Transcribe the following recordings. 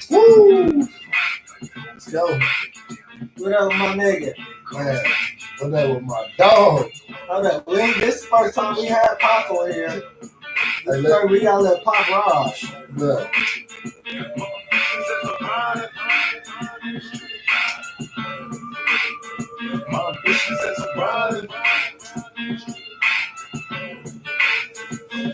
Woo! Let's go. What up, my nigga? Man, what up with my dog? Hold up. This is the first time we had Pop on here. Hey, We got a little Pop Raj. Look.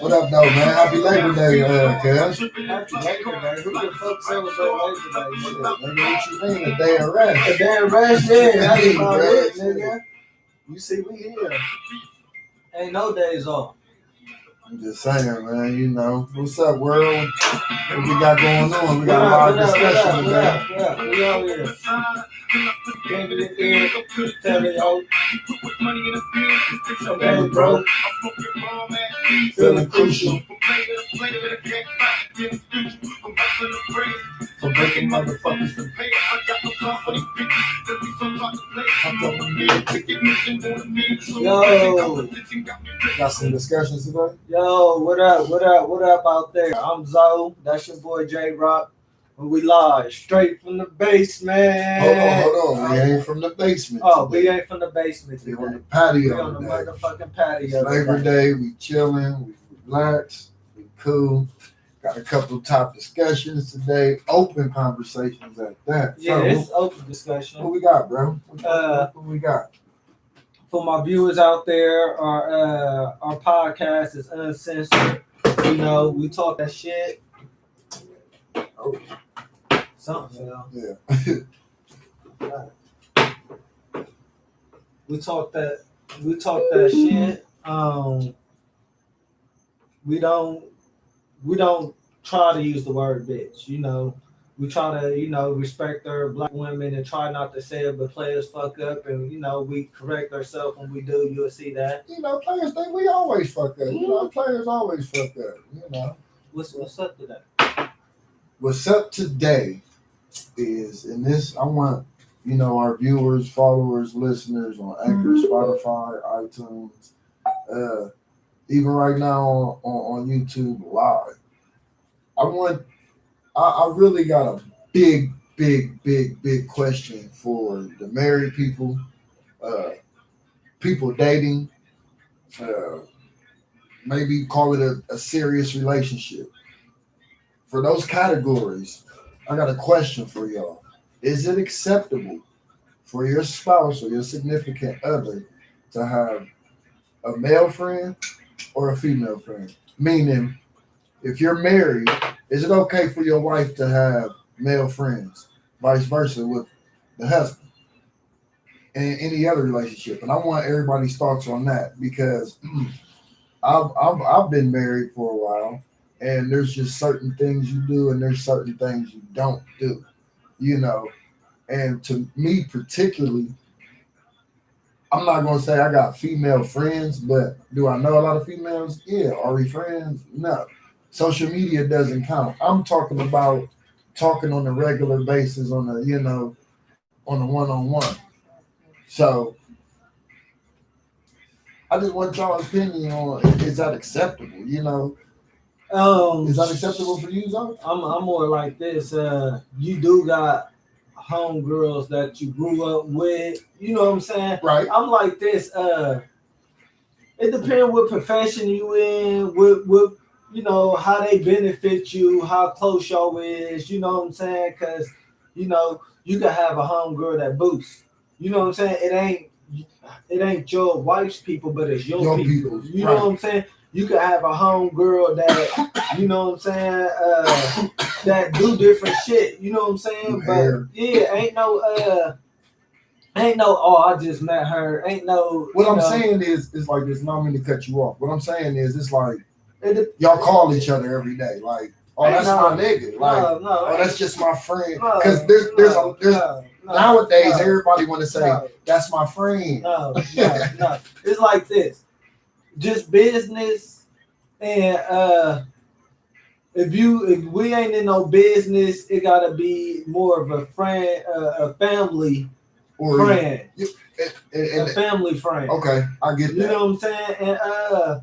What up, though, man? Happy Labor Day, cuz. Happy Labor Day. Who the fuck celebrate Labor Day? Shit, nigga, what you mean? A day of rest? A day of rest, yeah. That's about it, nigga. You see, we here. Ain't no days off. I'm just saying, man, you know. What's up, world? What we got going on? We got a lot of discussion today. Yeah, we out here. Bring it in, tell me, yo. Okay, bro. Feeling crucial. For breaking motherfuckers to pay. Yo. Got some discussions today? Yo, what up out there? I'm Zoe. That's your boy J Rock. And we live straight from the basement. Hold on. We ain't from the basement. Oh, today. We ain't from the basement. We on the patio. We on the motherfucking patio. It's Labor Day. We chilling. We relax. We cool. Got a couple top discussions today. Open conversations at that. Yeah, so, it's open discussion. What we got, bro? What we got? For my viewers out there, our podcast is uncensored. You know, we talk that shit. Oh. Something fell. Yeah. We talk that shit. We don't try to use the word bitch, you know. We try to, you know, respect our black women and try not to say it, but players fuck up, and you know we correct ourselves when we do. You'll see that. You know, players think we always fuck up. You know, players always fuck up. You know. What's up today? What's up today is, and this I want, you know, our viewers, followers, listeners on Anchor, Spotify, iTunes, even right now on YouTube Live. I really got a big question for the married people, people dating, maybe call it a serious relationship. For those categories, I got a question for y'all. Is it acceptable for your spouse or your significant other to have a male friend or a female friend? Meaning, if you're married, is it okay for your wife to have male friends, vice versa with the husband, and any other relationship? And I want everybody's thoughts on that, because I've been married for a while, and there's just certain things you do and there's certain things you don't do, you know. And to me particularly, I'm not going to say I got female friends, but do I know a lot of females? Yeah. Are we friends? No. Social media doesn't count. I'm talking about talking on a regular basis, on a, you know, on a one-on-one. So I just want y'all's opinion on, is that acceptable? You know, is that acceptable for you, Zoe? I'm more like this. You do got homegirls that you grew up with. You know what I'm saying? Right. I'm like this. It depends what profession you in, what you know, how they benefit you, how close y'all is, you know what I'm saying? Because, you know, you can have a homegirl that boosts. You know what I'm saying? It ain't your wife's people, but it's your people. You know what I'm saying? You can have a homegirl that, you know what I'm saying, that do different shit. You know what I'm saying? But yeah, ain't no, oh, I just met her. Ain't no. What I'm saying is like this. And I don't mean to cut you off. What I'm saying is, it's like y'all call each other every day. Like, oh, that's my nigga. Like, oh, that's just my friend. Because there's nowadays everybody want to say that's my friend. No. It's like this. Just business, and if we ain't in no business, it gotta be more of a friend, a family friend, a family friend. Okay, I get that. You know what I'm saying? And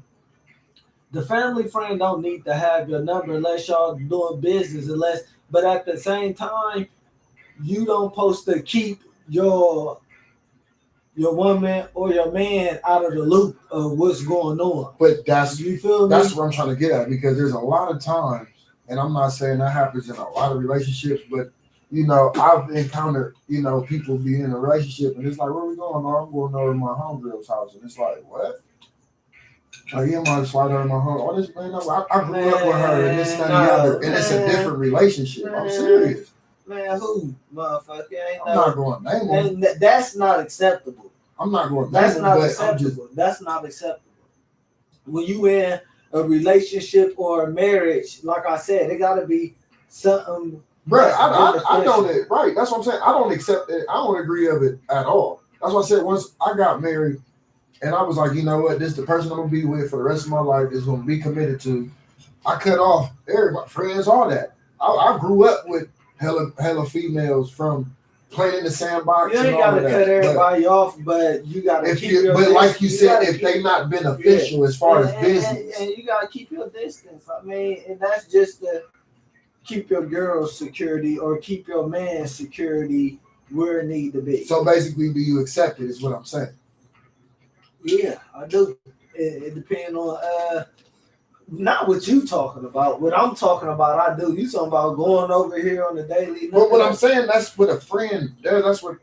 The family friend don't need to have your number unless y'all doing business, but at the same time, you don't supposed to keep your woman or your man out of the loop of what's going on. But that's You feel me? that's what I'm trying to get at, because there's a lot of times, and I'm not saying that happens in a lot of relationships, but I've encountered, people be in a relationship and it's like, where we going? Oh, I'm going over to my homegirl's house. And it's like, what? Like, yeah, I'm slide over my home. Oh, this man, I grew up with her and this and that and the other. And it's a different relationship. I'm serious. Man, who, motherfucker? I'm not going to name them. That's not acceptable. I'm not going to That's name not them, acceptable. That's not acceptable. When you in a relationship or a marriage, like I said, it got to be something. Right, I know that. Right, that's what I'm saying. I don't accept it. I don't agree of it at all. That's why I said once I got married, and I was like, you know what, this is the person I'm gonna be with for the rest of my life. Is gonna be committed to. I cut off everybody, friends, all that. I grew up with hella females from playing in the sandbox. You ain't gotta cut everybody off, but you gotta keep your distance. But like you said, if they not beneficial as far as business, and you gotta keep your distance. I mean, and that's just the. Keep your girl's security or keep your man's security where it need to be. So basically, do you accept it? Is what I'm saying. Yeah, I do. It depends on not what you talking about. What I'm talking about, I do. You talking about going over here on the daily? But what I'm saying, that's with a friend. That's what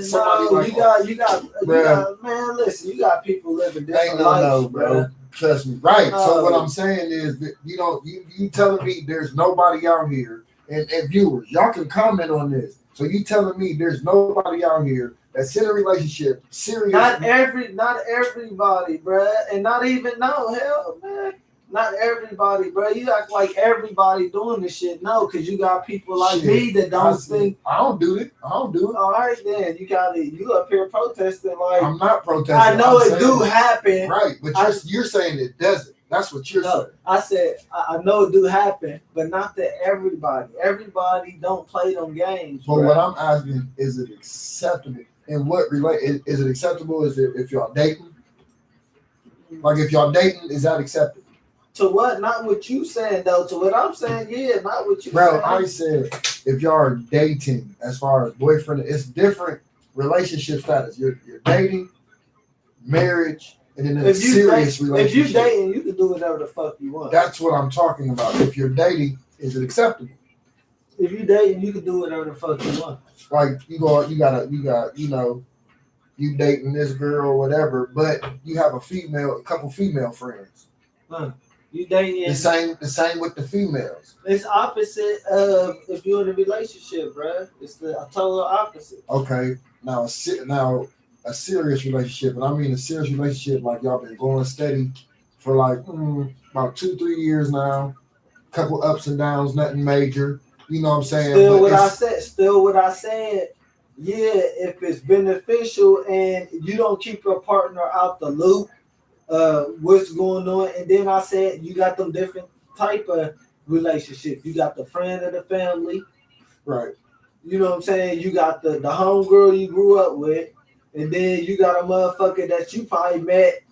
somebody you got. Man, listen, you got people living different lives, bro. Trust me, right? So what I'm saying is that you telling me there's nobody out here, and viewers, y'all can comment on this. So you telling me there's nobody out here that's in a relationship, serious? Not everybody, bro, and not even hell, man. Not everybody, bro. You act like everybody doing this shit. No, because you got people like me that don't think. I don't do it. All right, then you up here protesting like. I'm not protesting. I know it do happen. Right, but you're saying it doesn't. That's what you're saying. I said I know it do happen, but not that everybody. Everybody don't play them games. But what I'm asking, is it acceptable? And what is it acceptable? Is it if y'all dating? Like if y'all dating, is that acceptable? To what? Not what you saying though. To what I'm saying, yeah, not what you saying. Bro, I said if y'all are dating, as far as boyfriend, it's different relationship status. You're dating, marriage, and then a serious relationship. If you're dating, you can do whatever the fuck you want. That's what I'm talking about. If you're dating, is it acceptable? If you're dating, you can do whatever the fuck you want. Like you dating this girl or whatever, but you have a couple female friends. You dating the same with the females. It's opposite of if you're in a relationship, bro. It's the total opposite. Okay, now a serious relationship, and I mean a serious relationship like y'all been going steady for like about 2-3 years now. Couple ups and downs, nothing major. You know what I'm saying? Still what I said. Yeah, if it's beneficial and you don't keep your partner out the loop. What's going on, and then I said you got them different type of relationships. You got the friend of the family, right? You know what I'm saying? You got the homegirl you grew up with, and then you got a motherfucker that you probably met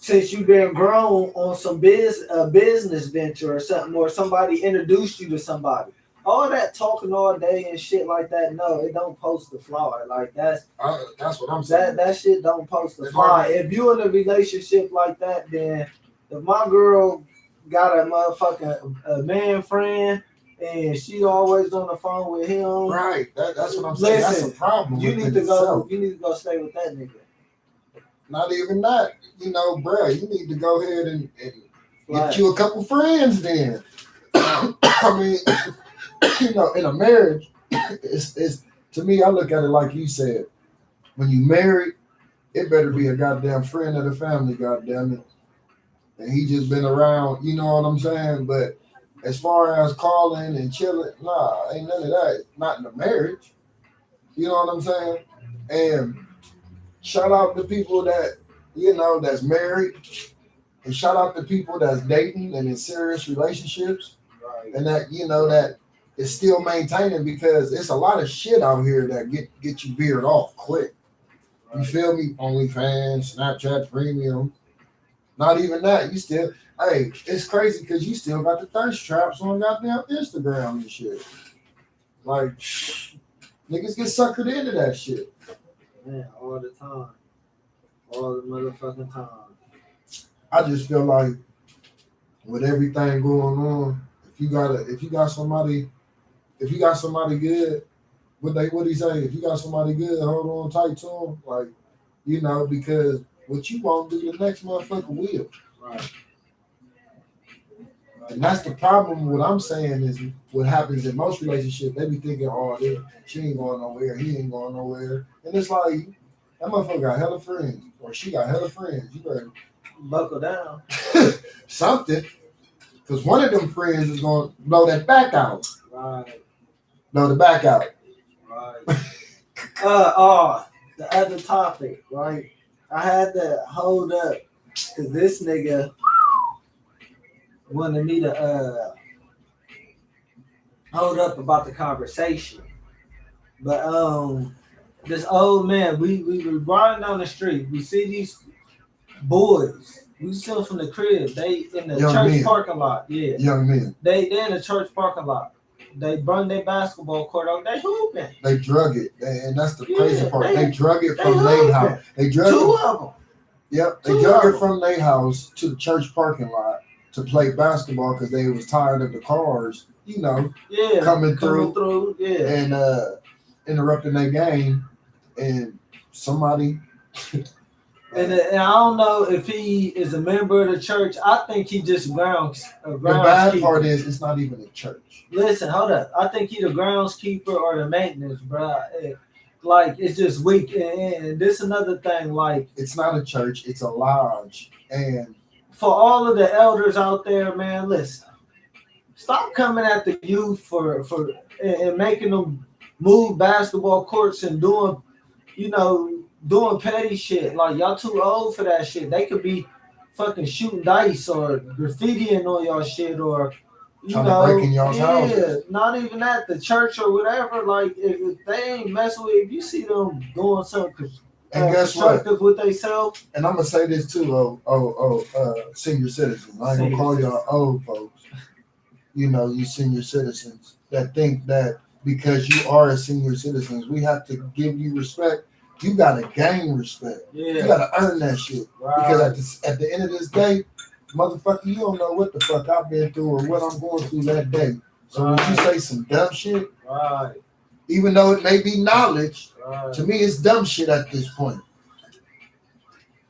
since you've been grown on some business venture or something, or somebody introduced you to somebody. All that talking all day and shit like that, no, it don't post the fly. Like that's what I'm saying. That shit don't post the fly. If you in a relationship like that, then if my girl got a motherfucking man friend and she always on the phone with him, right? That's what I'm saying. That's a problem. You need to go stay with that nigga. Not even that, bro. You need to go ahead and get you a couple friends then. I mean. In a marriage, it's to me, I look at it like you said. When you married, it better be a goddamn friend of the family, goddamn it. And he just been around, you know what I'm saying? But as far as calling and chilling, nah, ain't none of that. Not in a marriage. You know what I'm saying? And shout out to people that, that's married. And shout out to people that's dating and in serious relationships. Right. And that, that is still maintaining, because it's a lot of shit out here that get you veered off quick. Right. You feel me? OnlyFans, Snapchat Premium. Not even that. You still, Hey, it's crazy because you still got the thirst traps on goddamn Instagram and shit. Like, niggas get suckered into that shit. Man, all the time. All the motherfucking time. I just feel like with everything going on, if you got somebody good, what he say? If you got somebody good, hold on tight to them, like, you know, because what you won't do, the next motherfucker will. Right. And that's the problem. What I'm saying is what happens in most relationships, they be thinking, oh, she ain't going nowhere, he ain't going nowhere. And it's like, that motherfucker got hella friends, or she got hella friends. You better buckle down. Something. Because one of them friends is going to blow that back out. Right. Blow the back out. Right. The other topic, right? I had to hold up because this nigga wanted me to hold up about the conversation. But this old man, we were riding down the street. We see these boys. We see them from the crib. They in the church parking lot. Yeah. Young men. They in the church parking lot. They brought their basketball court out. They hooping. They drug it, and that's the crazy part. They drug it from their house. They drug two of them. Yep, they drug it from their house to the church parking lot to play basketball because they was tired of the cars, you know, coming through, and interrupting their game, and somebody. And I don't know if he is a member of the church. I think he just grounds. The bad part is it's not even a church. Listen, hold up. I think he the groundskeeper or the maintenance, bro. Like, it's just weak. And this another thing, like, it's not a church, it's a lodge. And for all of the elders out there, man, listen. Stop coming at the youth for and making them move basketball courts and doing petty shit. Like, y'all too old for that shit. They could be fucking shooting dice or graffitiing on y'all shit or trying to break in y'all's houses. Not even at the church or whatever. Like, if they ain't messing with, if you see them doing something constructive with themselves. And I'm gonna say this too, senior citizens. I ain't gonna call y'all old folks. You know, you senior citizens that think that because you are a senior citizen, we have to give you respect. You gotta gain respect. Yeah. You gotta earn that shit. Right. Because at the end of this day, motherfucker, you don't know what the fuck I've been through or what I'm going through that day. So when you say some dumb shit, even though it may be knowledge, to me it's dumb shit at this point.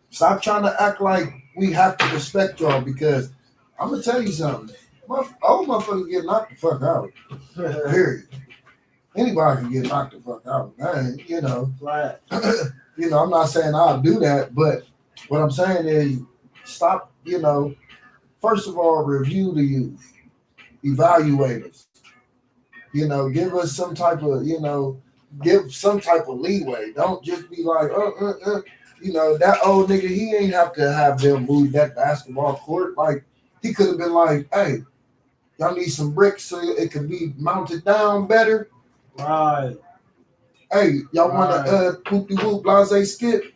Stop trying to act like we have to respect y'all because I'm gonna tell you something. Old motherfuckers get knocked the fuck out. Period. Anybody can get knocked the fuck out. Man, you know. Right. You know, I'm not saying I'll do that, but what I'm saying is stop, you know, first of all, review the youth. Evaluate us. You know, give us some type of, give some type of leeway. Don't just be like, you know, that old nigga, he ain't have to have them move that basketball court. Like, he could have been like, hey, y'all need some bricks so it can be mounted down better. Right. Hey, y'all want to whoop-de-whoop blase skip?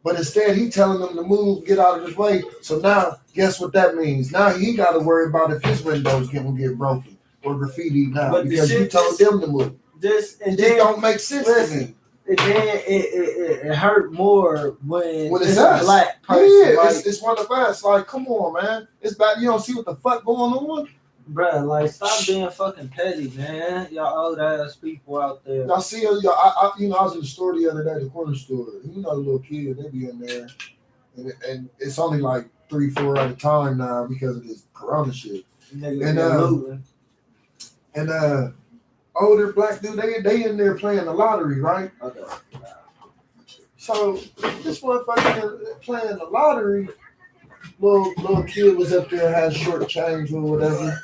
But instead, he telling them to move, get out of his way. So now, guess what that means? Now he got to worry about if his windows will get broken or graffiti now but because you told them to move. This don't make sense to me. And then it hurt more when it's a black person. Yeah, like, it's one of us. Like, come on, man. It's bad. You don't see what the fuck going on? Bruh, like, stop being fucking petty, man. Y'all old ass people out there. Y'all see, I was in the store the other day, the corner store. You know, the little kids, they be in there, and it's only like 3-4 at a time now because of this Corona shit. And older black dude, they in there playing the lottery, right? Okay. So this motherfucker playing the lottery. Little kid was up there, had short change or whatever.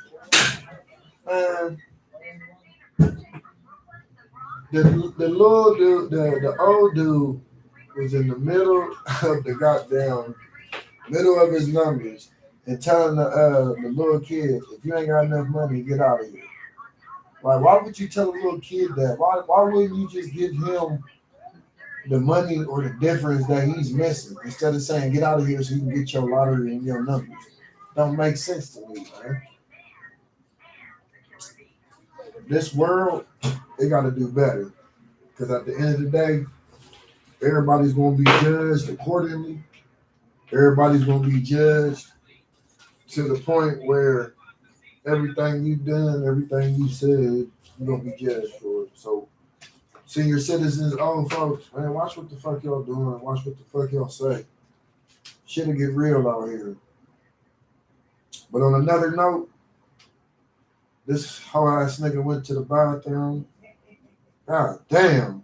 The old dude was in the middle of middle of his numbers and telling the little kid, if you ain't got enough money, get out of here. Like, why would you tell a little kid that? Why wouldn't you just give him the money or the difference that he's missing instead of saying, get out of here so you can get your lottery and your numbers? don't make sense to me, man. This world, they got to do better. Because at the end of the day, everybody's going to be judged accordingly. Everybody's going to be judged to the point where everything you've done, everything you said, you're going to be judged for it. So, senior citizens, old folks, man, watch what the fuck y'all doing. Watch what the fuck y'all say. Shit'll get real out here. But on another note, this whole ass nigga went to the bathroom. God damn.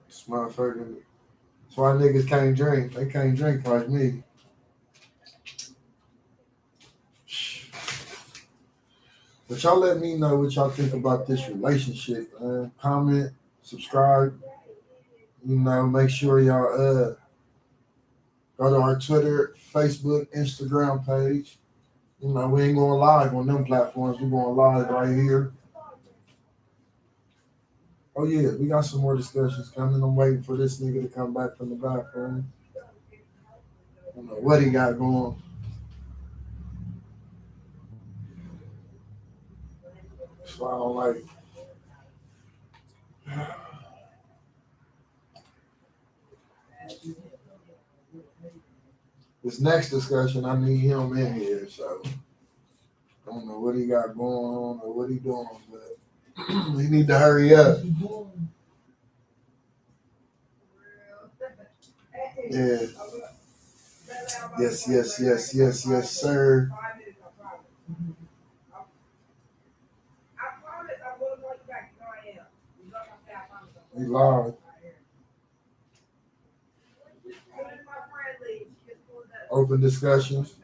This motherfucker. That's why niggas can't drink. They can't drink like me. But y'all let me know what y'all think about this relationship, man. Comment, subscribe. You know, make sure y'all go to our Twitter, Facebook, Instagram page. You know, we ain't going live on them platforms. We're going live right here. Oh, yeah, we got some more discussions coming. I'm waiting for this nigga to come back from the bathroom. I don't know what he got going. So I don't like. This next discussion, I need him in here, so I don't know what he got going on or what he doing, but he need to hurry up. Yeah. Yes, sir. We live. Open discussions.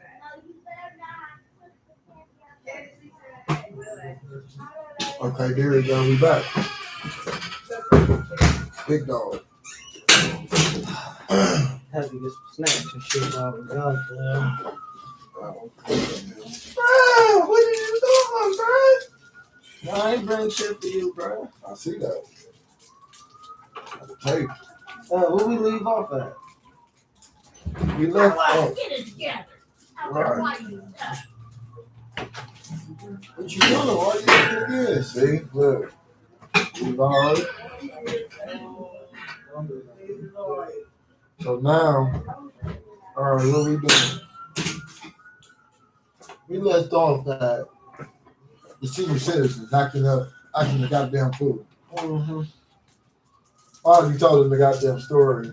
Okay, there we go. We back. Big dog. Had to get some snacks and shit while we out there. Bro, what are you doing, bro? No, I ain't bring shit for you, bro. I see that. Hey, Where we leave off at? we left. Get it together. Right. Why you What you doing? Why you looking again? See, look. We live. So now, all right, what we doing? We left off at the senior citizens acting the goddamn fool. Mm-hmm. I already told him the goddamn story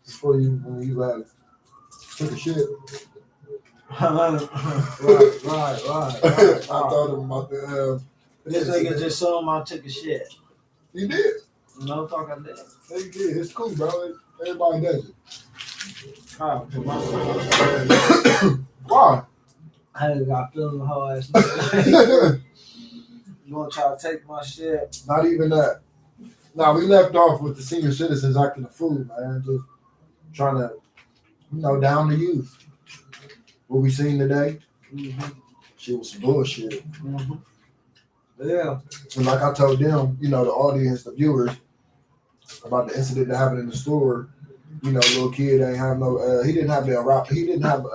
before when you left. Took a shit. right. I told him about the. This nigga just saw him. I took a shit. You did. No fuck, I did. Yeah, you did. It's cool, bro. Everybody does it. Oh, Why? I ain't got feeling the whole ass nigga. You gonna try to take my shit? Not even that. Now we left off with the senior citizens acting a fool, man. Just trying to, down the youth. What we seen today, Mm-hmm. shit was some bullshit. Mm-hmm. Yeah. And like I told them, the audience, the viewers, about the incident that happened in the store. Little kid ain't have no. He didn't have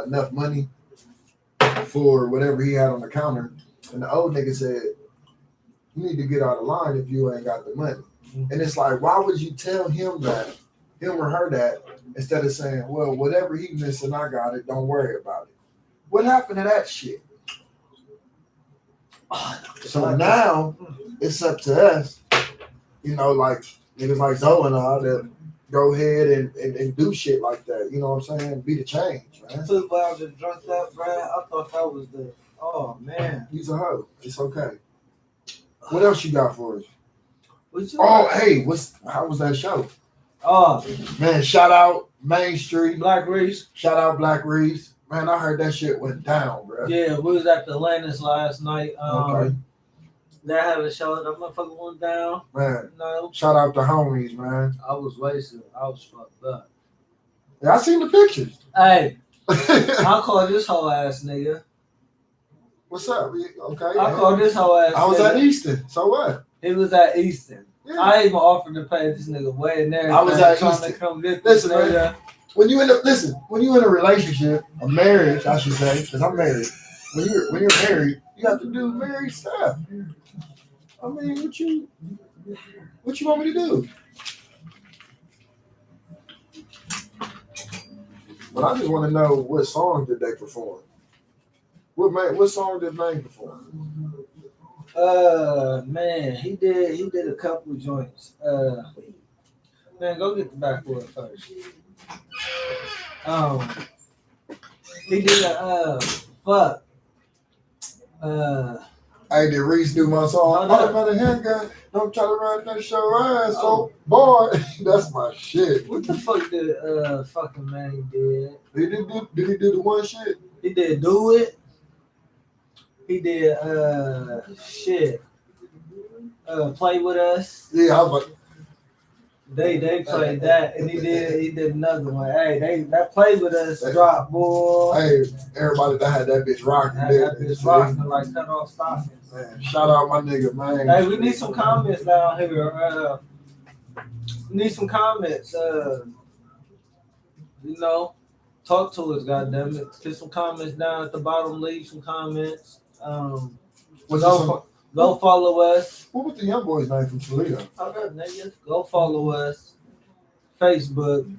enough money for whatever he had on the counter, and the old nigga said, "You need to get out of line if you ain't got the money." And it's like, why would you tell him or her that, instead of saying, well, whatever he missing, I got it, don't worry about it. What happened to that shit? So now it's up to us, like niggas like Zoe and all that go ahead and do shit like that. You know what I'm saying? Be the change, man. Too loud to drunk that, bro. I thought that was the. Oh man. He's a hoe. It's okay. What else you got for us? Oh, hey, how was that show? Oh, man, shout out Main Street. Black Reese. Shout out Black Reese. Man, I heard that shit went down, bro. Yeah, we was at the Atlantis last night. Okay. They had a show. That motherfucker went down. Man, No, shout out to homies, man. I was wasted. I was fucked up. Yeah, I seen the pictures. Hey, I call this whole ass nigga. What's up? Okay. I call this whole ass. I was nigga. at Easton. So what? He was at Easton. Yeah. I even offered to pay this nigga way in there. I was at trying Easton. to come get this Listen, man. nigga. when you in a relationship, a marriage, I should say, because I'm married. When you're married, you have to do married stuff. I mean, what you want me to do? But I just want to know what song did they perform? What song did Maine perform? Man, he did a couple joints. Man, go get the backboard first. He did a fuck. Hey, did Reese do my song? No, no. I'm a handgun. Don't try to run that show ass. So, boy, that's my shit. What the fuck did fucking man did? Did he do the one shit? He did Do It. He did shit. Play With Us. Yeah, I was like, They played that, and he did another one. Hey, that Play With Us drop, boy. hey, everybody that had that bitch rocking. That bitch rocking like cut off stockings. Man, shout out my nigga, man. Hey, we need some comments down here. We need some comments. Talk to us, goddammit. Get some comments down at the bottom. Leave some comments. Go follow us. What was the young boy's name from Toledo? Go follow us. Facebook.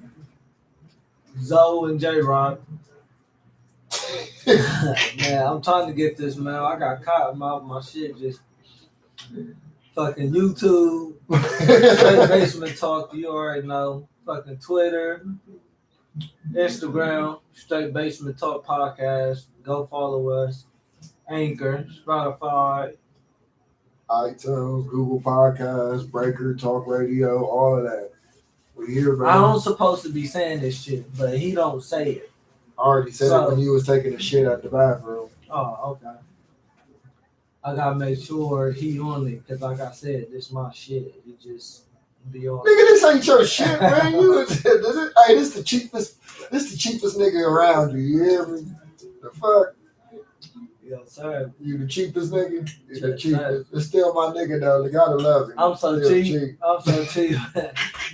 Zoe and J Rock. Man, I'm trying to get this, man. I got caught my shit just fucking YouTube. Straight Basement Talk, you already know. Fucking Twitter. Instagram. Straight Basement Talk Podcast. Go follow us. Anchor. Spotify. iTunes, Google Podcasts, Breaker, Talk Radio, all of that. We here, bro. I don't supposed to be saying this shit, but he don't say it. I already said it when you was taking the shit out the bathroom. Oh, okay. I gotta make sure he on it, because like I said, this my shit. He just be on. Nigga, this ain't your shit, man. Hey, this the cheapest nigga around you. You hear me? The fuck? Yo, sir. You the cheapest nigga? You the Yes, cheapest. sir. It's still my nigga though. They gotta love him. I'm so Still cheap. I'm so cheap.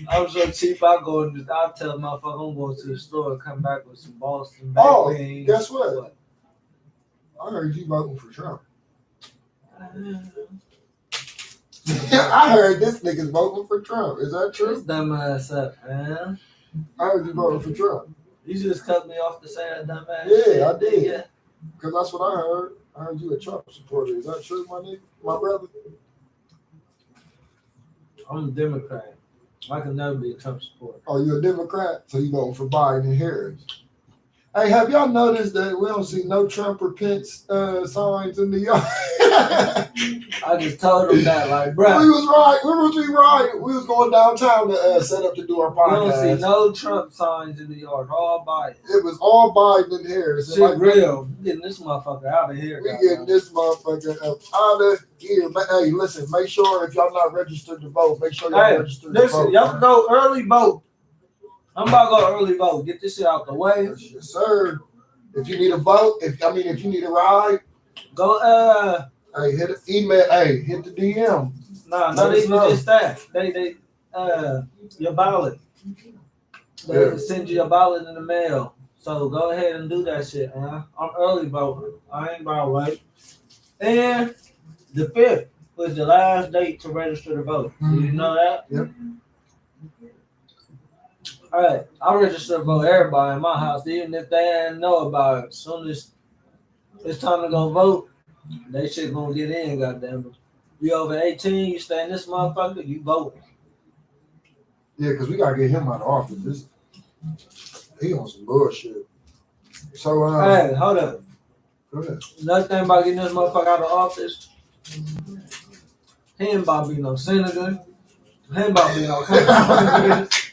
I'm so cheap. I tell motherfucker I'm going to the store and come back with some Boston baked beans. Guess what? I heard you voting for Trump. I heard this nigga's voting for Trump. Is that true? This dumb ass up, man. I heard you voting for Trump. You just cut me off to say that dumb ass Yeah, shit. I did. Yeah. Because that's what I heard. I heard you a Trump supporter. Is that true, my nigga? My brother? I'm a Democrat. I can never be a Trump supporter. Oh, you a Democrat? So you voting for Biden and Harris. Hey, have y'all noticed that we don't see no Trump or Pence signs in the yard? I just told him that, like, bro. We was right. We was going downtown to set up to do our We podcast. don't see no Trump signs in the yard. All Biden. It was all Biden and Harris. Shit real. We getting this motherfucker out of here. We getting this motherfucker up out of here. But hey, listen, make sure if y'all not registered to vote, make sure y'all registered to vote. Listen, y'all can go early vote. I'm about to go early vote. Get this shit out the way. Yes, sir. If you need a vote, if you need a ride, go hey, hit the email, hey, hit the DM. Nah, not even just that. They your ballot. They send you your ballot in the mail. So go ahead and do that shit, man. I'm early voting. I ain't about late. And the 5th was the last date to register to vote. Do you know that? Yep. All right, I register to vote everybody in my house, even if they didn't know about it. As soon as it's time to go vote, they shit gonna get in, goddamn it. You over 18, you stay in this motherfucker, you vote. Yeah, because we gotta get him out of office. He on some bullshit. So hey, hold up. Go ahead. Another thing about getting this motherfucker out of office, he ain't about to be no senator. He ain't about to be no Congress.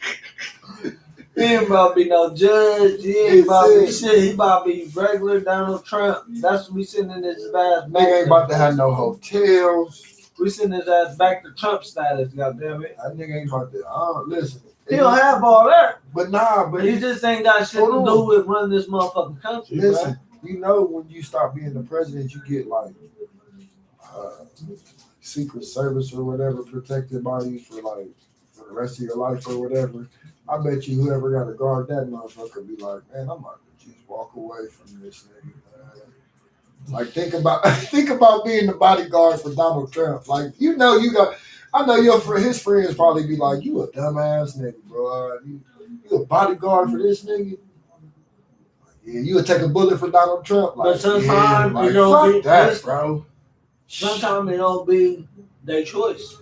He ain't about to be no judge. He ain't about to be shit. He about to be regular Donald Trump. That's what we sending his ass back. Nigga ain't about to have no hotels. We sending his ass back to Trump status, goddammit. That nigga ain't about to. Listen. He don't have all that. But but he just ain't got shit to do with running this motherfucking country. Listen, you know when you stop being the president, you get like Secret Service or whatever protected by you for the rest of your life or whatever. I bet you whoever got to guard that motherfucker be like, man, I'm about to just walk away from this nigga, man. Like think about being the bodyguard for Donald Trump. Like you got. I know his friends probably be like, you a dumbass nigga, bro. You a bodyguard for this nigga. Yeah, you would take a bullet for Donald Trump. Like, but sometimes like, it don't be that, bro. Sometimes it don't be their choice.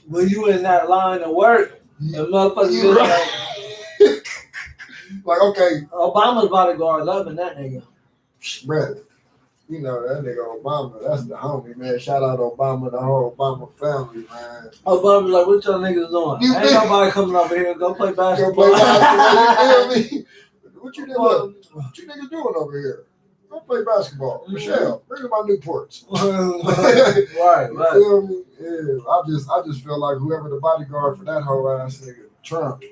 When you in that line of work, the motherfucker right. Like, okay, Obama's bodyguard loving that nigga. Brother, you know that nigga Obama, that's the homie, man. Shout out Obama, the whole Obama family, man. Obama's like, what y'all niggas doing? Ain't nobody coming over here. Go play basketball. Go play basketball, you feel me? What you niggas doing over here? Go play basketball. Mm-hmm. Michelle, bring me my Newports. right. You feel me? Yeah, I just feel like whoever the bodyguard for that whole ass nigga, Trump,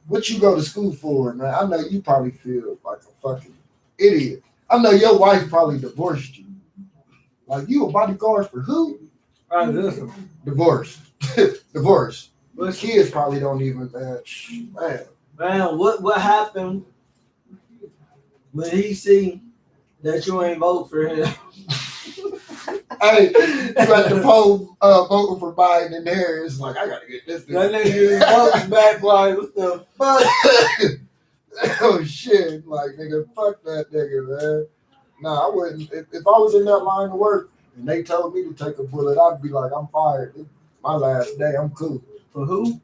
what you go to school for, man? I know you probably feel like a fucking idiot. I know your wife probably divorced you. Like, you a bodyguard for who? Divorce. Divorce. The kids probably don't even, Man, what happened when he see that you ain't vote for him? Hey, you at the poll voting for Biden and Harris. Like, I gotta get this nigga. That nigga votes back like, what the fuck? Oh shit, like nigga, fuck that nigga, man. Nah, I wouldn't. If I was in that line of work and they told me to take a bullet, I'd be like, I'm fired. It's my last day. I'm cool. For who?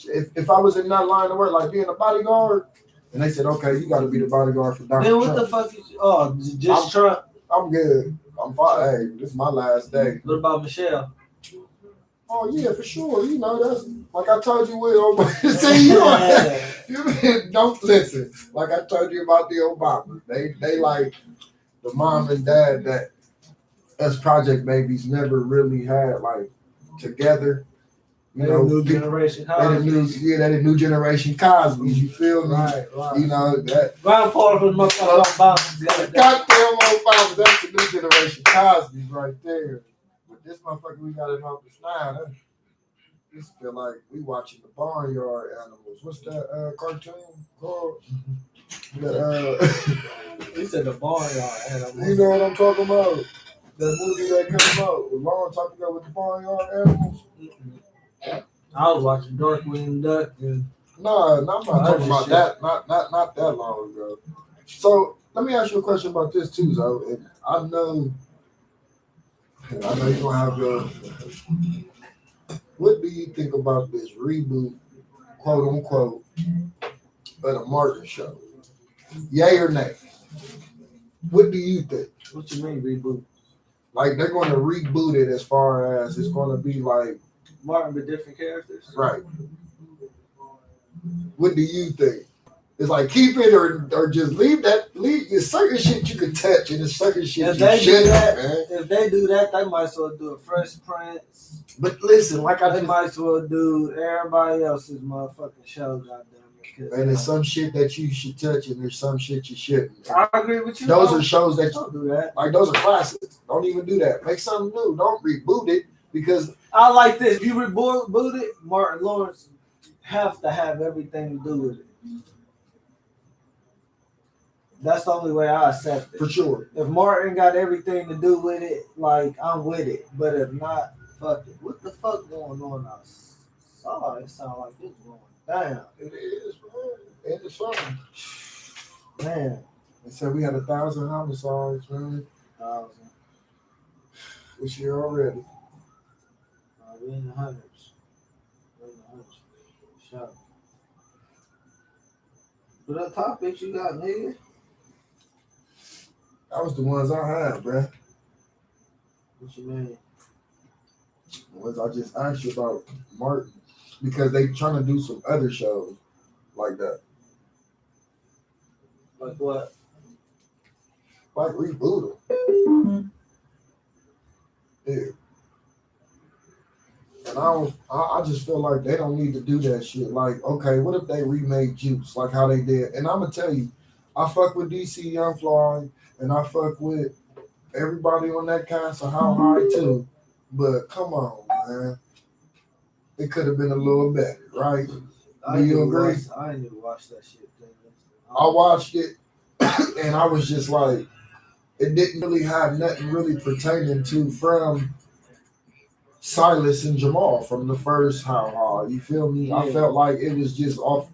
If I was in that line of work, like being a bodyguard, and they said, okay, you got to be the bodyguard for Donald Trump. Then what the fuck is? Oh, just Trump. I'm good. I'm fine. Hey, this is my last day. What about Michelle? Oh yeah, for sure. You know that's like I told you with Obama. See, you don't listen. Like I told you about the Obama. They like the mom and dad that us project babies never really had like together. You know, new generation Cosby's. That new generation Cosby's. You feel me? Right. You know that. Round part of the motherfucker Obama. Goddamn Obama. That's the new generation Cosby's right there. But this motherfucker we got in office now. This feel like we watching the Barnyard Animals. What's that cartoon called? He said the Barnyard Animals. You know what I'm talking about? The movie that came out a long time ago with the Barnyard Animals. I was watching Darkwing Duck. No, I'm not talking about that. Not that long ago. So let me ask you a question about this too, though. And I know you're gonna have your. What do you think about this reboot, quote unquote, of the Martin Show? Yay or nay? What do you think? What you mean reboot? Like they're going to reboot it as far as it's going to be like Martin with different characters? Right. What do you think? It's like keep it or just leave that. There's certain shit you can touch and there's certain shit you shouldn't, man. If they do that, they might as well do a Fresh Prince. But listen, like they might as well do everybody else's motherfucking show, goddamn it. And there's some shit that you should touch and there's some shit you shouldn't. I agree with you. Those are shows that don't do that. Like those are classics. Don't even do that. Make something new. Don't reboot it because I like this. If you reboot it, Martin Lawrence have to have everything to do with it. That's the only way I accept it. For sure. If Martin got everything to do with it, like I'm with it. But if not, fuck it. What the fuck going on outside? It sound like it's going down. It is, man. It is fun. Man. They said we had 1,000 homicides, man. 1,000. This year already. We're in the hundreds. Sure. What other topics you got, nigga? That was the ones I had, bruh. What you mean? The ones I just asked you about Martin. Because they trying to do some other shows like that. Like what? Like reboot them. Yeah. And I just feel like they don't need to do that shit. Like, okay, what if they remade Juice like how they did? And I'm gonna tell you, I fuck with DC Young Fly and I fuck with everybody on that cast of How High too. But come on, man. It could have been a little better, right? Do you agree? I ain't even watched that shit. I watched it, and I was just like, it didn't really have nothing really pertaining to from Silas and Jamal from the first How Hard. You feel me? Yeah. I felt like it was just off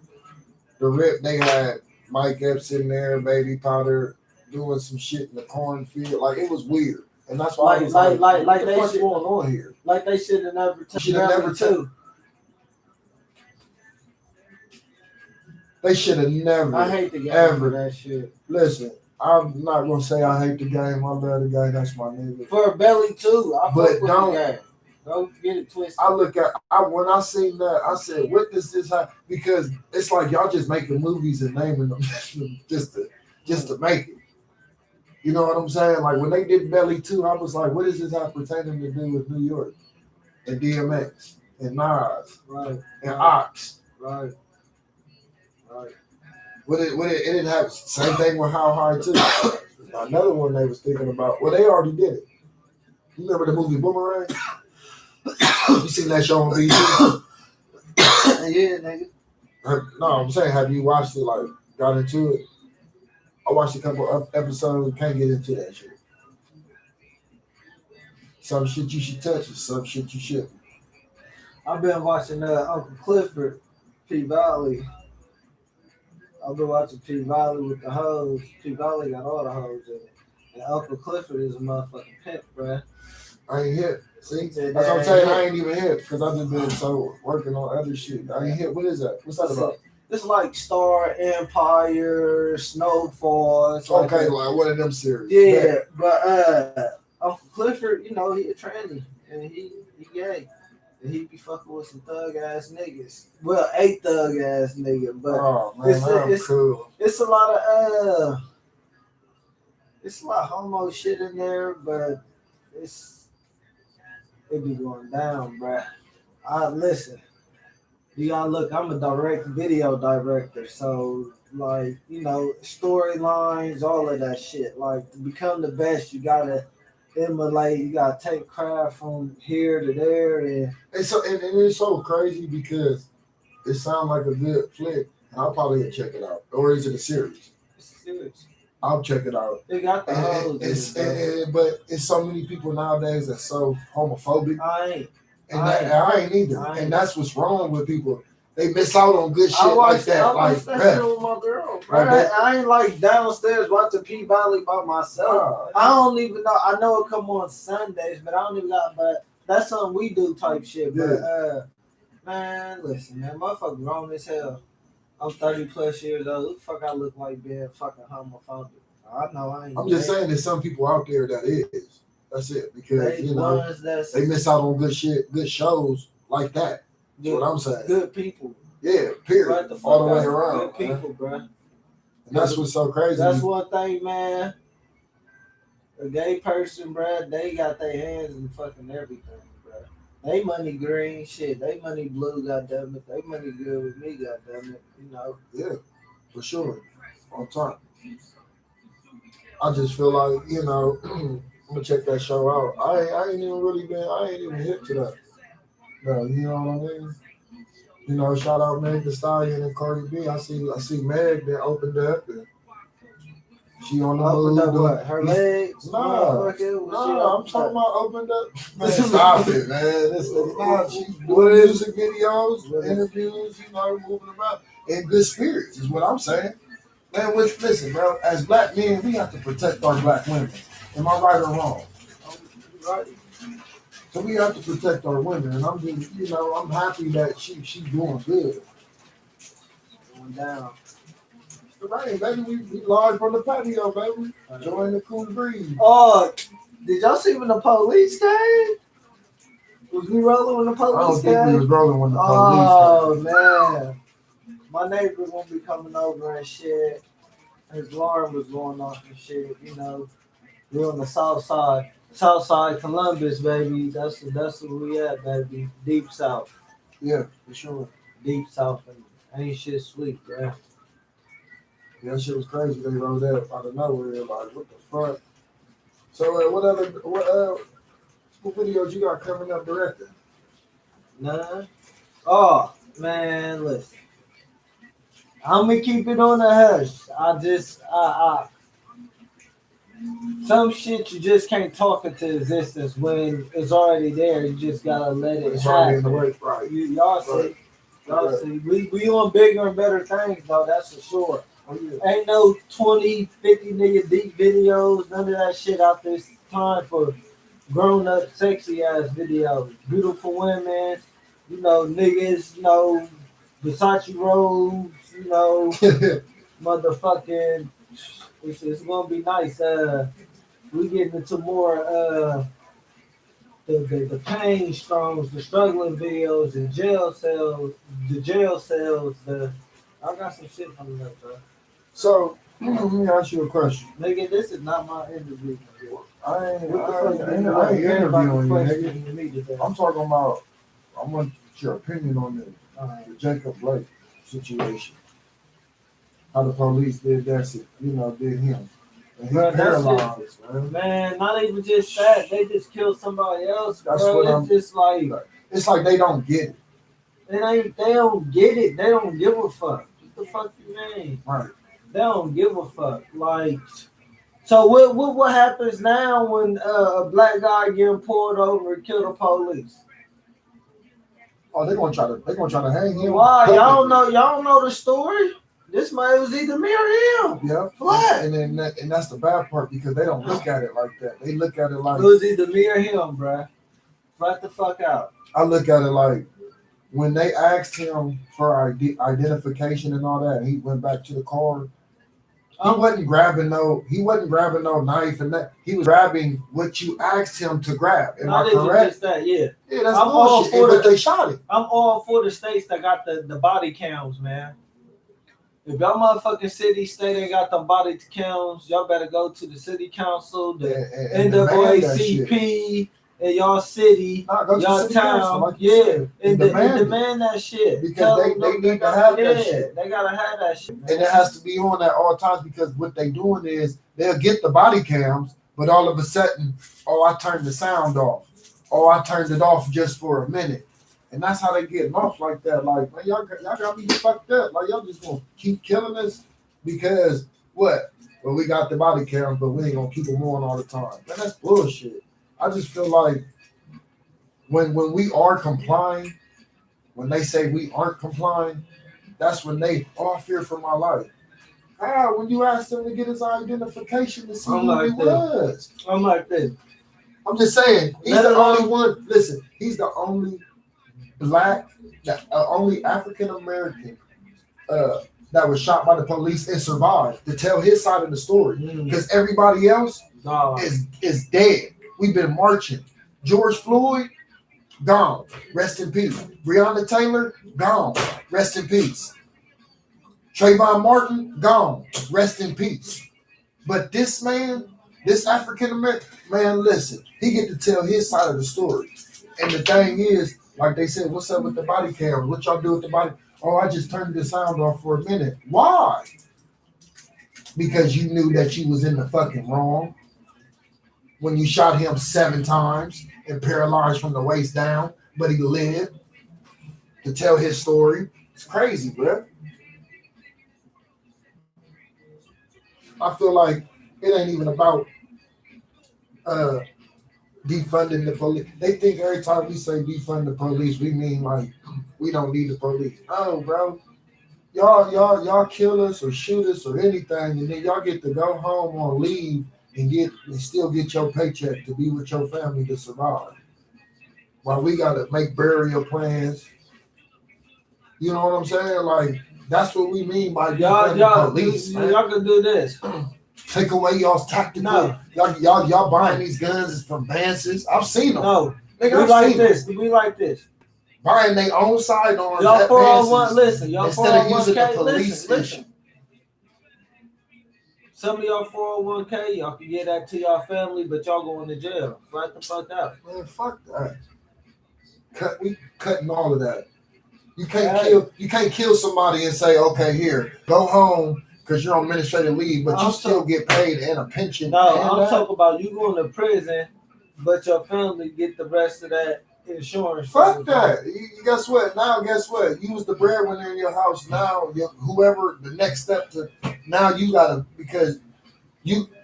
the rip. They had Mike Epps in there, Baby Powder doing some shit in the cornfield. Like it was weird, and that's why I was like what the fuck's going on here? Like they should have never Should have never too. They should have never. I hate the game ever for that shit. Listen, I'm not gonna say I hate the game. I love the game. That's my nigga. For Belly too, I But fuck with don't- the game. Don't get it twisted. I look at when I seen that, I said, "What does this have?" Because it's like y'all just making movies and naming them just to make it. You know what I'm saying? Like when they did Belly 2, I was like, "What does this have pertaining to do with New York and DMX and Nas Right. and Ox?" Right. Right. Would it didn't have same thing with How Hard too. Another one they was thinking about. Well, they already did it. You remember the movie Boomerang? You seen that show on BT? Yeah, nigga. No, I'm saying, have you watched it? Like, got into it? I watched a couple of episodes. Can't get into that shit. Some shit you should touch, and some shit you shouldn't. I've been watching Uncle Clifford, P Valley. I've been watching P Valley with the hoes. P Valley got all the hoes in it. And Uncle Clifford is a motherfucking pimp, bruh. I ain't hit. See, Said that's what I'm that saying. ain't I ain't even hit because I've just been so working on other shit. I ain't hit. What is that? What's that about? It's like Star Empire, Snowfall. It's like Okay, like one of them series. yeah, but Uncle Clifford, you know, he a tranny and he gay. And he be fucking with some thug ass niggas. Well, a thug ass nigga, but Oh man, it's cool. it's a lot of it's a lot of homo shit in there, but it be going down, bruh. Listen, you gotta look. I'm a direct video director, so like you know, storylines, all of that shit. Like to become the best, you gotta emulate. You gotta take craft from here to there, and It's so crazy because it sounds like a good flick, and I'll probably check it out. Or is it a series? it's serious. I'll check it out. They got the hoes. But it's so many people nowadays that's so homophobic. I ain't either. And that's what's wrong with people. They miss out on good shit like that. I watched that shit with my girl, bro. I ain't like downstairs watching P Valley by myself. I don't even know. I know it come on Sundays, but I don't even know. But that's something we do type shit. But man, listen, man, motherfucker grown as hell. I'm 30 plus years old. What the fuck I look like being fucking homophobic? I know I ain't. I'm just saying there's some people out there that is. That's it. Because you know they miss out on good shit, good shows like that. That's what I'm saying. Good people. Yeah, period. All the way around. Good people, bro. And that's what's so crazy. That's one thing, man. A gay person, bro, they got their hands in fucking everything, bro. They money green, shit. They money blue, goddammit. They money good with me, goddammit. You know. Yeah, for sure. On time. I just feel like, you know, I'm gonna check that show out. I ain't even hip to that. No, you know what I mean? You know, shout out Meg Thee Stallion and Cardi B. I see Meg that opened up and she on the move. What? Her legs? Nah, I'm talking about opened up. Man, stop it, man. She's doing music videos, interviews, you know, moving about in good spirits is what I'm saying. Man, listen, bro, as black men, we have to protect our black women. Am I right or wrong? Right. So we have to protect our women, and I'm just, you know, I'm happy that she's doing good. Going down. Right, baby, we live from the patio, baby. Enjoying the cool breeze. Oh, did y'all see when the police came? Was we rolling when the police came? I don't think we was rolling when the police came. Oh, man. My neighbor gonna be coming over and shit. His alarm was going off and shit, you know. We're on the south side. South side Columbus, baby. That's where we at, baby. Deep south. Yeah, for sure. Deep south. And ain't shit sweet, bro. Yeah, that shit was crazy. They rolled up out of nowhere. Like, what the fuck? So, what videos you got coming up directing? None. Oh, man, listen. I'm gonna keep it on the hush. Some shit you just can't talk into existence when it's already there. You just gotta let it It's already in the happen. way, right? Y'all see, y'all see. We on bigger and better things though. That's for sure. Oh, yeah. Ain't no 20, 50 nigga deep videos. None of that shit out this time for grown up, sexy ass videos. Beautiful women, you know, niggas, you know, Versace robes, you know, motherfucking. It's gonna be nice. We getting into more the pain strongs, the struggling videos, the jail cells, I got some shit coming up, bro. So let me ask you a question. Nigga, this is not my interview. I ain't What the fuck you interviewing you, nigga. I'm talking about. I want your opinion on the Jacob Blake situation. How the police did that, did him. And he Bro, that's paralyzed, man. Man, not even just that. They just killed somebody else, That's bro. what It's I'm- just like It's like they don't get it. they don't get it. They don't give a fuck. What the fuck you mean? Right. They don't give a fuck. Like, so what happens now when a black guy getting pulled over and kill the police? Oh, they're gonna try to hang him. Why? Y'all don't know the story? This man was either me or him. Yeah. What? And that's the bad part because they don't look at it like that. They look at it like It was either me or him, bruh. Flat the fuck out. I look at it like when they asked him for identification and all that, and he went back to the car. He wasn't grabbing no knife and that. He was grabbing what you asked him to grab. Am I correct? Just that, yeah. Yeah, that's I'm all bullshit. for But the- they shot him. I'm all for the states that got the body cams, man. If y'all motherfucking city, state ain't got them body cams, y'all better go to the city council, the And demand that shit. NAACP in y'all city, Not go to y'all city council, town, like you yeah, said, and demand it. demand that shit. Because Tell they them need to gotta- have that yeah, shit. They gotta have that shit, man. And it has to be on at all times because what they doing is they'll get the body cams, but all of a sudden, oh, I turned the sound off. Oh, I turned it off just for a minute. And that's how they getting off like that. Like, man, y'all got me fucked up. Like, y'all just gonna keep killing us because what? Well, we got the body cams, but we ain't gonna keep them on all the time. Man, that's bullshit. I just feel like when we are complying, when they say we aren't complying, that's when I fear for my life. When you asked him to get his identification to see who he was. I'm like this. I'm just saying, he's the only one. Listen, he's the only black, only African American that was shot by the police and survived to tell his side of the story. Because everybody else is dead. We've been marching. George Floyd, gone. Rest in peace. Breonna Taylor, gone. Rest in peace. Trayvon Martin, gone. Rest in peace. But this man, this African American man, listen, he get to tell his side of the story. And the thing is, like they said, what's up with the body cam? What y'all do with the body? Oh, I just turned the sound off for a minute. Why? Because you knew that you was in the fucking wrong when you shot him 7 times and paralyzed from the waist down, but he lived to tell his story. It's crazy, bro. I feel like it ain't even about defunding the police. They think every time we say defund the police, we mean like we don't need the police. Oh, bro, y'all kill us or shoot us or anything, and then y'all get to go home on leave and still get your paycheck to be with your family to survive. While we gotta make burial plans. You know what I'm saying? Like that's what we mean by defunding the police. Y'all can do this. Take away y'all's tactical. No. Y'all buying these guns from Vance's. I've seen them. No. Nigga, We like this. Buying their own sidearms. Y'all at 401, Vance's listen. Y'all instead of using the 401k, police. listen. Some of y'all 401k, y'all can get that to y'all family, but y'all going to jail. Right the fuck out. Man, fuck that. We cutting all of that. You can't kill somebody and say, okay, here, go home because you're on administrative leave, but you still get paid and a pension. No, I'm talking about you going to prison, but your family get the rest of that insurance. Fuck that. You guess what? Now, guess what? You was the breadwinner in your house. Now, whoever the next step to, now you gotta, because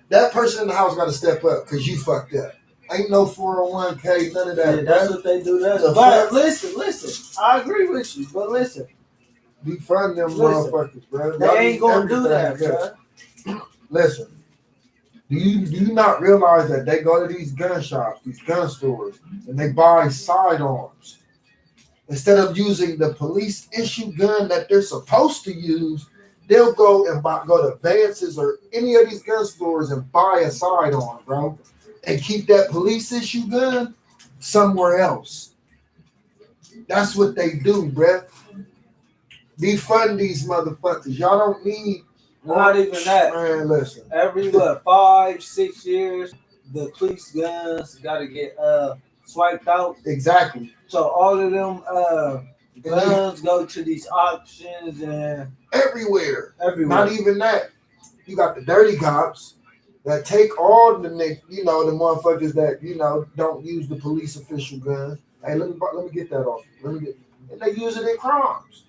that person in the house gotta step up because you fucked up. Ain't no 401k, none of that. Yeah, that's what they do. But listen, I agree with you. But listen, defund them motherfuckers, bro. They ain't gonna do that, bro. Listen. Do you not realize that they go to these gun shops, these gun stores, and they buy sidearms instead of using the police issue gun that they're supposed to use? They'll go and go to Vance's or any of these gun stores and buy a sidearm, bro, and keep that police issue gun somewhere else. That's what they do, bro. Defund these motherfuckers. Y'all don't need. Not even that. Man, listen. Every 5-6 years, the police guns gotta get swiped out. Exactly. So all of them guns go to these auctions and everywhere. Everywhere. Not even that. You got the dirty cops that take all the the motherfuckers that don't use the police official guns. Hey, let me get that off. And they use it in crimes.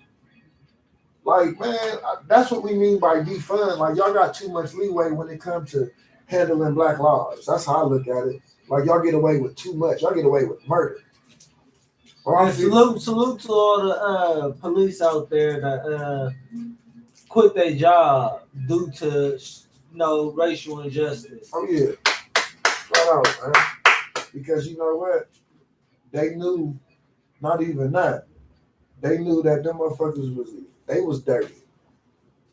Like, man, that's what we mean by defund. Like, y'all got too much leeway when it comes to handling black lives. That's how I look at it. Like, y'all get away with too much. Y'all get away with murder. Salute to all the police out there that quit their job due to racial injustice. Oh yeah, flat out, man. Because you know what? They knew, not even that. They knew that them motherfuckers was dirty.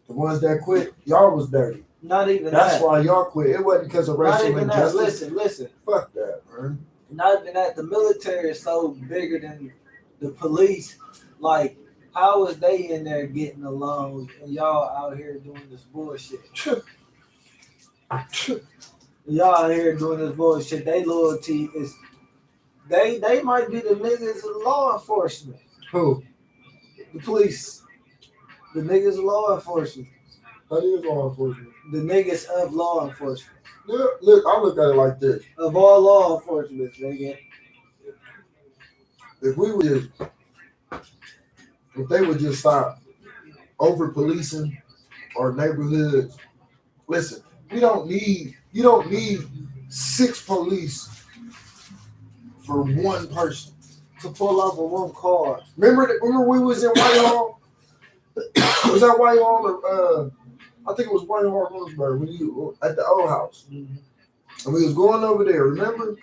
The ones that quit, y'all was dirty. Not even That's why y'all quit. It wasn't because of racial injustice. Listen. Fuck that, man. Not even that. The military is so bigger than the police. Like, how is they in there getting along and y'all out here doing this bullshit? Y'all out here doing this bullshit. They loyalty is they might be the niggas of law enforcement. Who? The police. The niggas of law enforcement. That is law enforcement. The niggas of law enforcement. Yeah, look, I look at it like this. Of all law enforcement, nigga. If they would just stop over policing our neighborhoods. Listen, you don't need 6 police for one person to pull off of one car. Remember we was in Whitehall? Was that Whitehall or I think it was Whitehall, Roseburg, when you at the old house. Mm-hmm. And we was going over there, remember?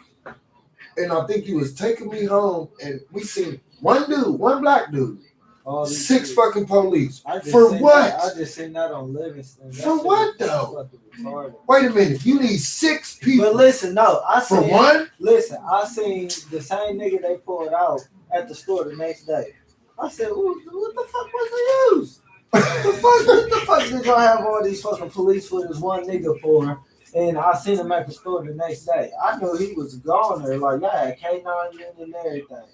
And I think you was taking me home and we seen one black dude. 6 fucking police. For what? I just seen that on Livingston. For what though? Wait a minute. You need 6 people. But listen, no, for one? Listen, I seen the same nigga they pulled out at the store the next day. I said, what the fuck was the use? What the fuck did y'all have all these fucking police for this one nigga for? And I seen him at the store the next day. I knew he was gone there. Like, I had K9 unit and everything.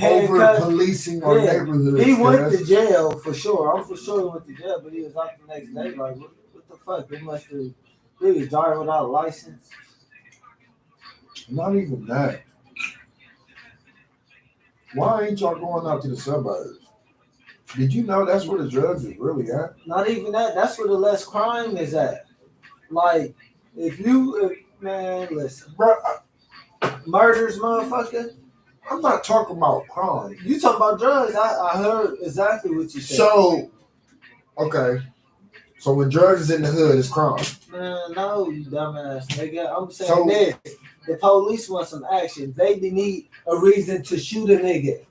Over policing our neighborhood. He went to jail for sure. I'm for sure he went to jail, but he was out the next day. Like, what the fuck? They must have really driving without a license. Not even that. Why ain't y'all going out to the suburbs? Did you know that's where the drugs is really at? Not even that. That's where the less crime is at. Like, man, listen. Bro, murders, motherfucker. I'm not talking about crime. You talking about drugs. I heard exactly what you said. So, okay. So when drugs is in the hood, it's crime. Man, no, you dumbass nigga. I'm saying this. The police want some action. They need a reason to shoot a nigga.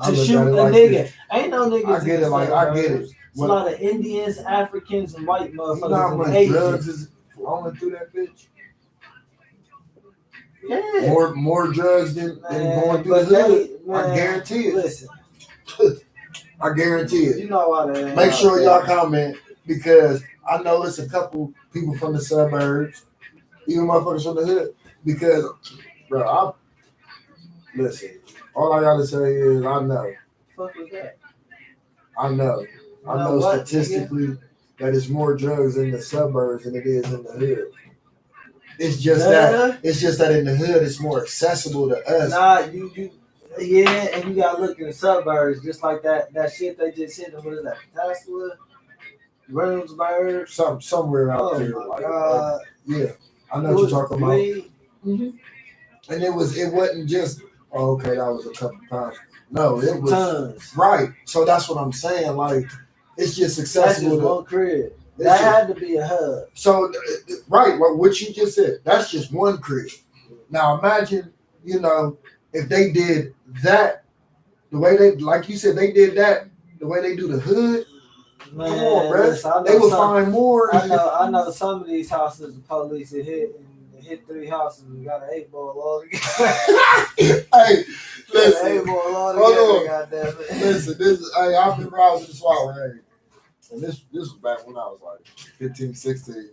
To shoot a nigga. This. Ain't no niggas. I get it. I get it. It's a lot of Indians, Africans, and white motherfuckers. You know how much drugs is flowing through that bitch? Yeah. More drugs than going through the hood. I guarantee it. Listen. I guarantee it. You know why they Make sure y'all comment because I know it's a couple people from the suburbs, even motherfuckers from the hood. Because, bro, listen. All I gotta say is I know. Fuck was that? I know. I know statistically that it's more drugs in the suburbs than it is in the hood. It's just that in the hood it's more accessible to us. Nah, yeah, and you gotta look in the suburbs, just like that shit they just hit. What is that? Tesla, Williamsburg, somewhere out there. Oh my god! Yeah, I know what you're talking about. Mm-hmm. And it wasn't just okay. That was a couple pounds. No, it was tons. Right. So that's what I'm saying. Like it's just accessible. That's just one crib. That had to be a hub. So right, what you just said. That's just one crib. Now imagine, if they did that the way they, like you said, they did that the way they do the hood. Man, come on, bro. They would find more. I know some of these houses the police hit 3 houses and got an 8-ball all together. Hey, listen. 8-ball all together. Listen, I've been browsing the SWAT range. And this was back when I was like 15, 16.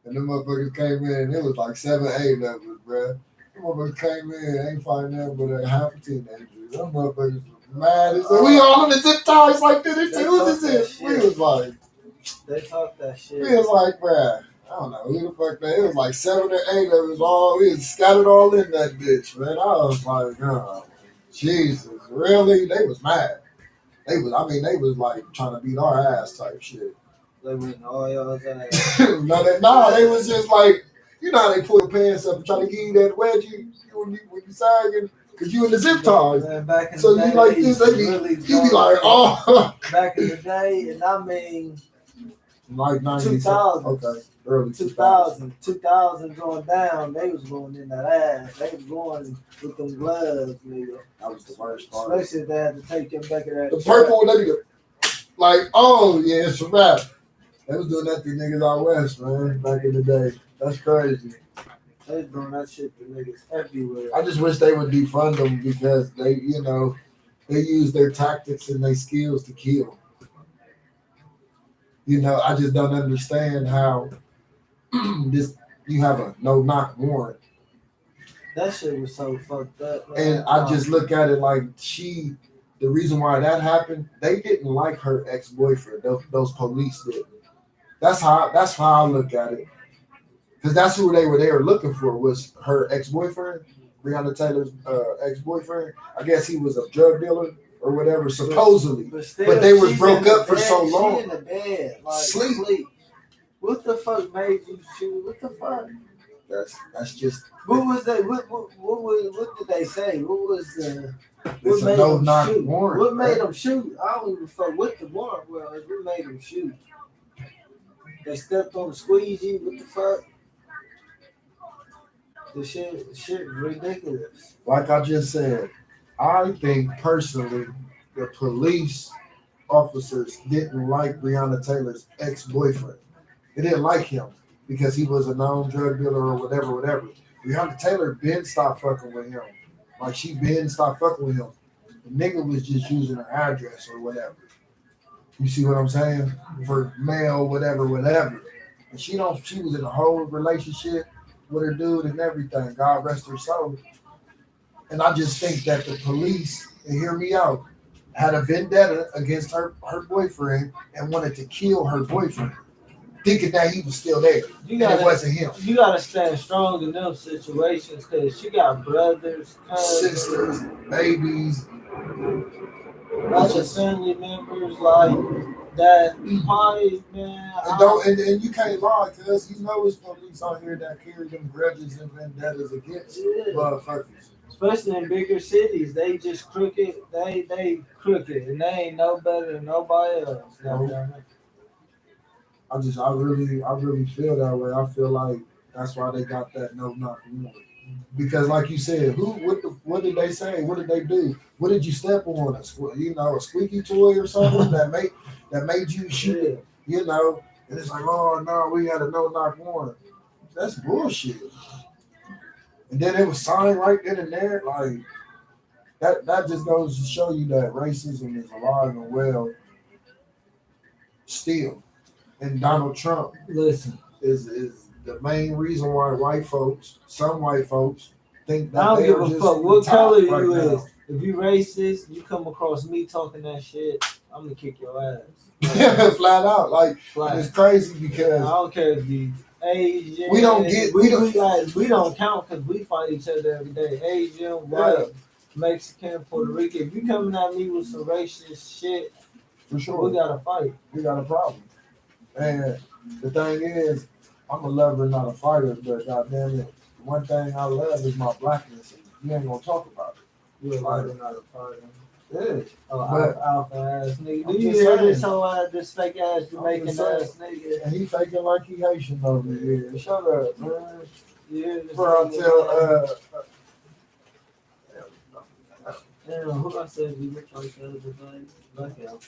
And them motherfuckers came in and it was like 7, 8 of us, bro. Them motherfuckers came in, ain't finding nothing but a half a teenager. Them motherfuckers mad as we all in the zip ties like this. Who's this? We was like, they talk that shit. We was like, bruh, I don't know who the fuck that. It was like 7 or 8 of us all. We was scattered all in that bitch, man. I was like, oh, Jesus, really? They was mad. They was like trying to beat our ass type shit. They went all y'all's ass. No, they was just like, you know how they pull your pants up and try to give you that wedgie when you sagging. Cause you in the zip ties, so you like this, you be like, oh. Back in the day, and I mean, like 2000, okay, early 2000 going down. They was going in that ass. They was going with them gloves, nigga. That was the worst part. Especially if they had to take them back in that. The purple, like, oh yeah, it's a wrap. They was doing that to niggas out west, man, back in the day. That's crazy. They was doing that shit to niggas everywhere. I just wish they would defund them because they use their tactics and their skills to kill. I just don't understand how you have a no-knock warrant. That shit was so fucked up, man. And I just look at it like the reason why that happened, they didn't like her ex-boyfriend. Those police did. That's how I look at it. Because that's who they were looking for was her ex-boyfriend, Breonna Taylor's ex-boyfriend. I guess he was a drug dealer or whatever, supposedly. But they was broke up for so long. She in the bed, like sleep. What the fuck made you shoot? What the fuck? That's just. What was that? What did they say? What was what made them shoot? Warrant, what made them shoot? I don't even fuck what the warrant was. What made them shoot? They stepped on the squeegee. What the fuck? The shit ridiculous. Like I just said, I think personally the police officers didn't like Breonna Taylor's ex-boyfriend. They didn't like him because he was a known drug dealer or whatever. Breonna Taylor been stopped fucking with him. Like she been stopped fucking with him. The nigga was just using her address or whatever. You see what I'm saying? For mail, whatever. And she was in a whole relationship with her dude and everything. God rest her soul. And I just think that the police, and hear me out, had a vendetta against her boyfriend and wanted to kill her boyfriend, thinking that he was still there. It wasn't him. You gotta stand strong in those situations because she got brothers, cousins, sisters, babies, other family members like that. Probably, man. And you can't lie because it's police out here that carry them grudges and vendettas against motherfuckers. Especially in bigger cities, they just crooked. They crooked, and they ain't no better than nobody else. I really feel that way. I feel like that's why they got that no-knock warrant. Because, like you said, what did they say? What did they do? What did you step on? A squeaky toy or something that made you shoot it? And it's like, oh no, we had a no-knock warrant. That's bullshit. And then it was signed right then and there. Like that just goes to show you that racism is alive and well still. And Donald Trump is the main reason why some white folks think that I don't give a fuck what color you is. If you racist, you come across me talking that shit, I'm gonna kick your ass. Flat out. It's crazy because I don't care if you Asian. We don't get- we don't- we don't count because we fight each other every day. Asian, white, Mexican, Puerto Rican. If you coming at me with some racist shit, For sure. we gotta fight. We got a problem. And the thing is, I'm a lover, not a fighter, but goddamn it, one thing I love is my blackness. And you ain't gonna talk about You a fighter, not a fighter. it. Oh, But- alpha ass nigga. I'm Do you just hear saying. this whole this fake ass Jamaican just saying. ass nigga? And he faking like he Haitian over here. Shut up, man. You hear this Bro, nigga, tell damn, who I said we look like the other day? Look out.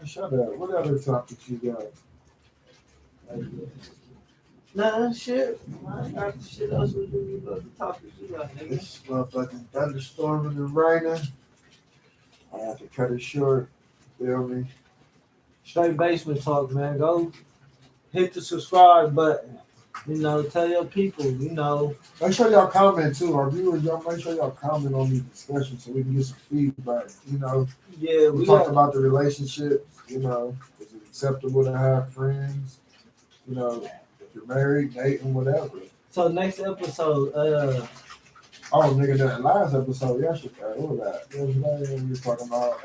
shut up. What other topics you got? Nah, shit. I ain't got shit else to do about the topics you got, nigga. It's motherfucking thunderstorming and raining. I have to cut it short. Feel me? Straight basement talk, man. Go hit the subscribe button. You know, tell your people, you know. Make sure y'all comment too. Our viewers, y'all make sure y'all comment on these discussions so we can get some feedback. You know, Yeah, we we talked got about the relationships. You know, is it acceptable to have friends? You know, if you're married, dating, whatever. so next episode, Oh, nigga, that last episode yesterday, what was that? Yesterday, we were talking about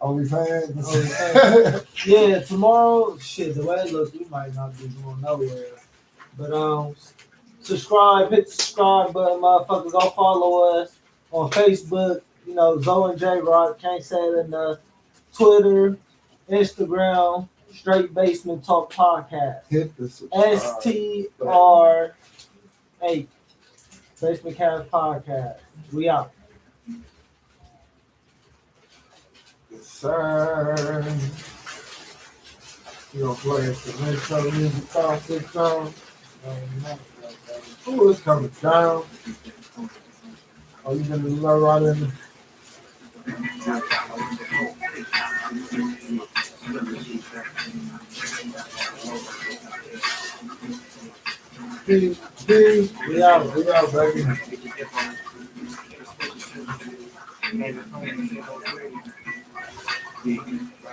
OnlyFans. yeah, tomorrow, shit, the way it looks, we might not be going nowhere. But subscribe, hit the subscribe button, motherfuckers. Go follow us on Facebook, you know, Zoe and J Rock, can't say it enough. Twitter, Instagram, Straight Basement Talk Podcast. Hit the subscribe. STR8 Basement Cast Podcast. We out. Yes, sir. You gonna play some intro music, talk this song? Who is coming down? Oh, you gonna low right in the Peace. We out, baby.